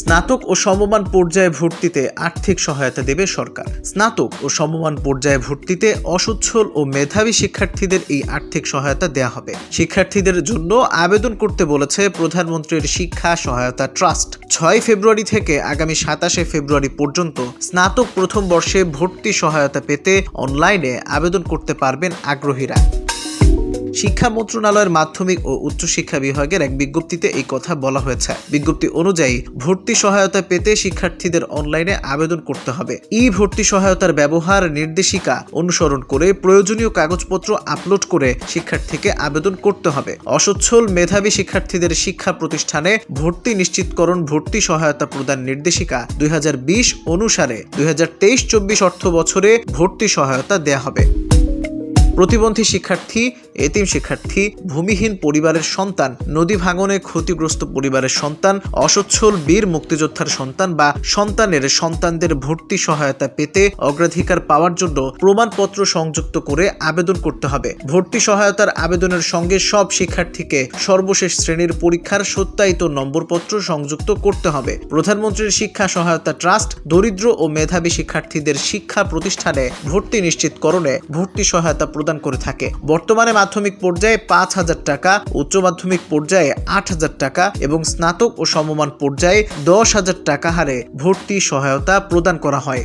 স্নাতক ও সমমান পর্যায়ে ভর্তিতে আর্থিক সহায়তা দেবে সরকার। স্নাতক ও সমমান পর্যায়ে ভর্তিতে অসচ্ছল ও মেধাবী শিক্ষার্থীদের এই আর্থিক সহায়তা দেয়া হবে। শিক্ষার্থীদের জন্য আবেদন করতে বলেছে প্রধানমন্ত্রীর শিক্ষা সহায়তা ট্রাস্ট। 6 ফেব্রুয়ারি থেকে আগামী 27 ফেব্রুয়ারি পর্যন্ত স্নাতক প্রথম বর্ষে ভর্তি সহায়তা পেতে অনলাইনে আবেদন করতে পারবেন আগ্রহীরা। শিক্ষা মন্ত্রণালয়ের মাধ্যমিক ও উচ্চশিক্ষা বিভাগের এক বিজ্ঞপ্তিতে এই কথা বলা হয়েছে। বিজ্ঞপ্তি অনুযায়ী ভর্তি সহায়তা পেতে শিক্ষার্থীদের অনলাইনে আবেদন করতে হবে। ভর্তি সহায়তার ব্যবহার নির্দেশিকা অনুসরণ করে প্রয়োজনীয় কাগজপত্র আপলোড করে শিক্ষার্থীকে আবেদন করতে হবে। অসচ্ছল মেধাবী শিক্ষার্থীদের শিক্ষা প্রতিষ্ঠানে ভর্তি নিশ্চিতকরণ ভর্তি সহায়তা প্রদান নির্দেশিকা 2020 অনুসারে 2023-24 অর্থ বছরে ভর্তি সহায়তা দেয়া হবে। প্রতিবন্ধী শিক্ষার্থী, এতিম শিক্ষার্থী, ভূমিহীন পরিবারের সন্তান, নদী ভাঙনে ক্ষতিগ্রস্ত পরিবারের সন্তান, অসচ্ছল বীর মুক্তিযোদ্ধার সন্তান বা সন্তানের সন্তানদের ভর্তি সহায়তা পেতে অগ্রাধিকার পাওয়ার জন্য প্রমাণপত্র সংযুক্ত করে আবেদন করতে হবে। ভর্তি সহায়তার আবেদনের সঙ্গে সব শিক্ষার্থীকে সর্বশেষ শ্রেণীর পরীক্ষার সত্যায়িত নম্বরপত্র সংযুক্ত করতে হবে। প্রধানমন্ত্রীর শিক্ষা সহায়তা ট্রাস্ট দরিদ্র ও মেধাবী শিক্ষার্থীদের শিক্ষা প্রতিষ্ঠানে ভর্তি নিশ্চিতকরণে ভর্তি সহায়তা প্রদান করে থাকে। বর্তমানে মাধ্যমিক পর্যায়ে 5,000 টাকা, উচ্চ মাধ্যমিক পর্যায়ে 8,000 টাকা এবং স্নাতক ও সমমান পর্যায়ে 10,000 টাকা হারে ভর্তি সহায়তা প্রদান করা হয়।